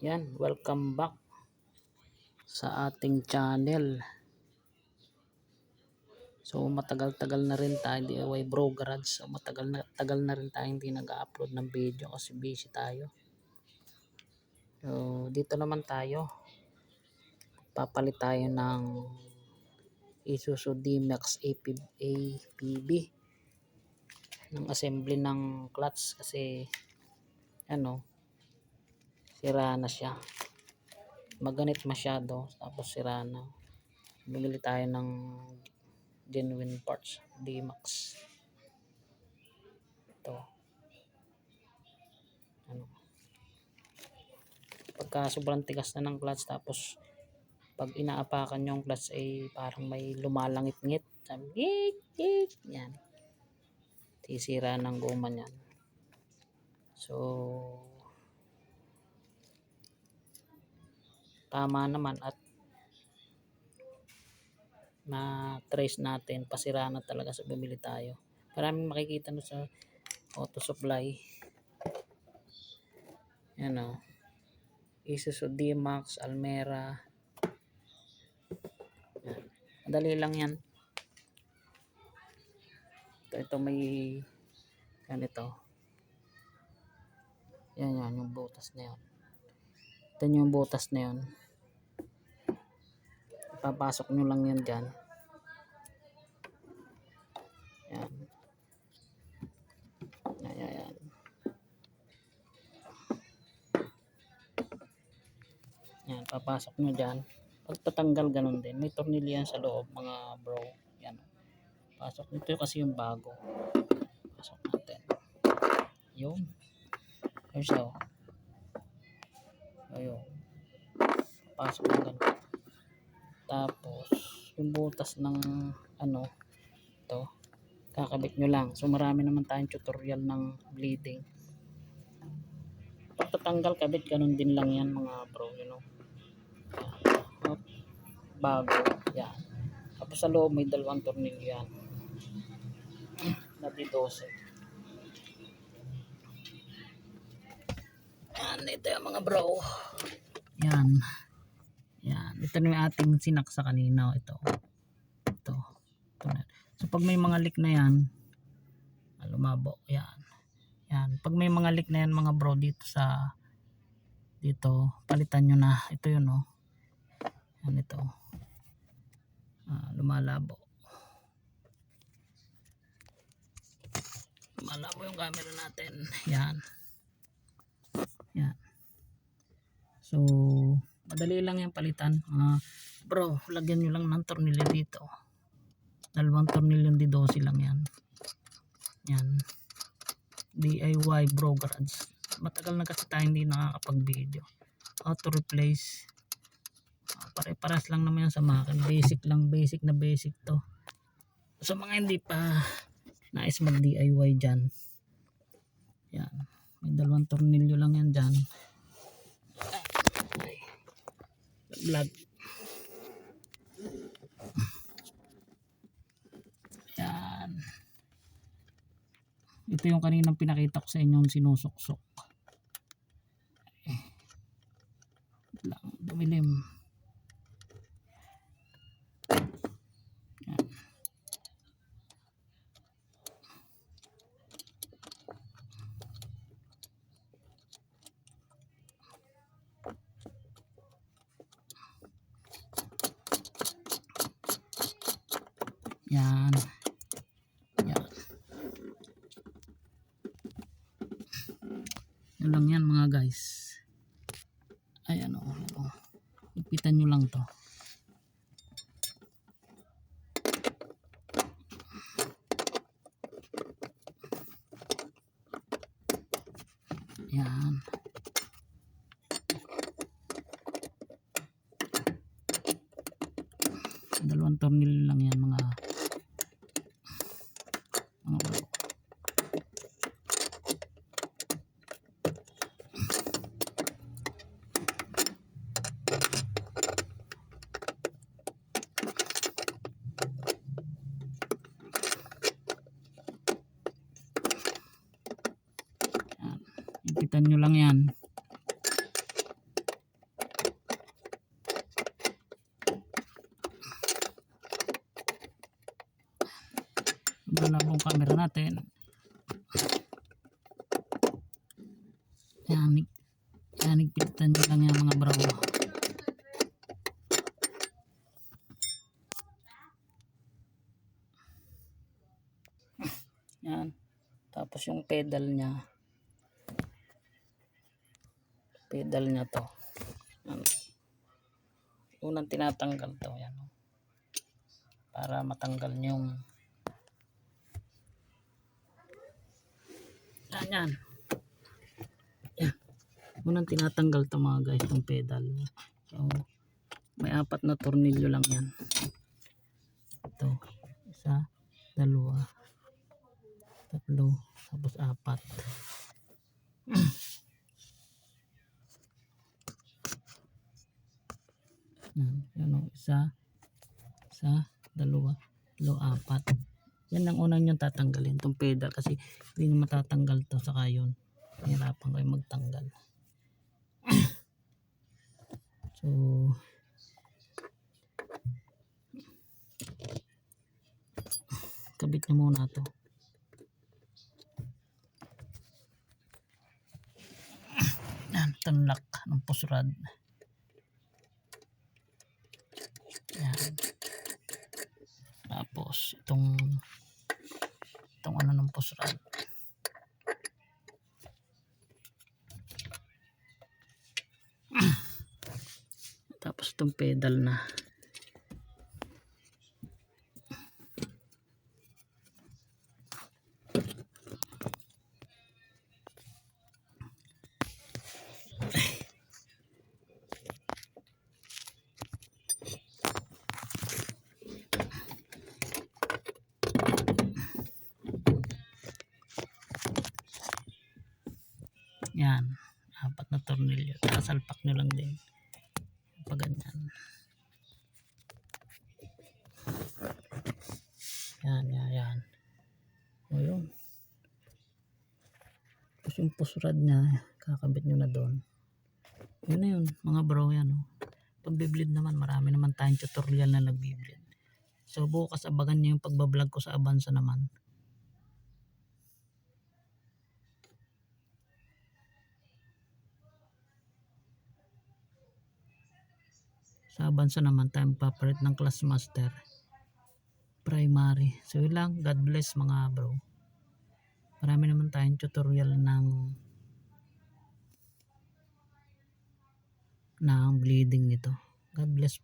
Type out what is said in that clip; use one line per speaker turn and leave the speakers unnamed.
Yan, welcome back sa ating channel. So matagal-tagal na rin tayo DIY Bro Garage. So tagal na rin tayo hindi nag-upload ng video kasi busy tayo. So dito naman tayo. Papalit tayo ng Isuzu D-Max APB ng assembly ng clutch kasi sira na siya. Maganit masyado tapos sira na. Bumili tayo ng genuine parts D-Max. Ito pagka sobrang tigas na ng clutch, tapos pag inaapakan yung clutch ay parang may lumalangit-ngit, yan, sisira ng goma niyan. So tama naman at na trace natin, pasira na talaga, sa bumili tayo. Maraming makikita no sa auto supply. Yan o, Isuzu D-Max, Almera. Yan. Madali lang yan. Ito may ganito. Yan yung butas na yan. Ito yung butas na yan. Papasok nyo lang yan dyan. Yan. Yan. Yan, papasok nyo dyan. Pagtatanggal ganun din. May tornilyo yan sa loob, mga bro. Yan. Pasok nito kasi yung bago. Pasok natin. Yun. Ayun siya. Ayun. Pasok na ganun. Tapos, yung butas ng ito, kakabit nyo lang. So marami naman tayong tutorial ng bleeding. Pagtatanggal kabit, ganun din lang yan mga bro, bago yan. Tapos sa loob may dalawang tornilyo yan na D12. Yan, ito yung mga bro. Yan, ito na yung ating sinaksa kanina. Ito. So pag may mga leak na yan, lumabo, yan. Pag may mga leak na yan mga bro, dito palitan nyo na. Ito yun yan, ito lumalabo yung camera natin. Yan. So madali lang yung palitan. Bro, lagyan nyo lang ng tornilyo dito. Dalawang tornilyo D12 lang yan. DIY Bro Garage. Matagal na kasi tayo hindi nakakapag-video. Auto replace. Pare-paras lang naman yan sa makin. Basic to. So mga hindi pa nais mag DIY dyan, yan, may dalawang tornilyo lang yan dyan. Vlog. Yan. Ito yung kaninang pinakita ko sa inyong sinusuksok. Lang, dumilim. Yan. Yun lang yan mga guys. Ayan o. Ipitan nyo lang to. Yan. Dalawang tornilyo lang yan mga bro. Ipitan nyo lang yan. malabo ang camera natin. Yan, pilitan nyo lang yan mga bro. Yan. Tapos yung pedal niya to. Yan. Unang tinatanggal to. Yan. Para matanggal yung yan. Unang tinatanggal to mga guys, yung pedal. So, may 4 na tornilyo lang yan. Ito, 1, 2, 3, tapos 4. Yan o, 1, 2, 3, 4. Yan ang unang yung tatanggalin, itong pedal, kasi hindi nyo matatanggal to, saka yun hirapan kayo magtanggal. So kabit nyo muna to. Yan, tunlock ng push rod. Yan. Tapos itong ano ng push rod. Tapos itong pedal na. Yan, 4 na tornilyo. Sasalpak nyo lang din pag ganyan. Yan. O yun. Tapos yung push rod nya, kakabit nyo na doon. Yun na yun mga bro. Yan o. Pagbiblid naman, marami naman tayong tutorial na nagbiblid. So bukas abangan nyo yung pagbablog ko sa Avanza naman. Sa Avanza naman tayo magpapalit ng class master primary. So yun lang, God bless mga bro. Marami naman tayong tutorial ng bleeding nito. God bless.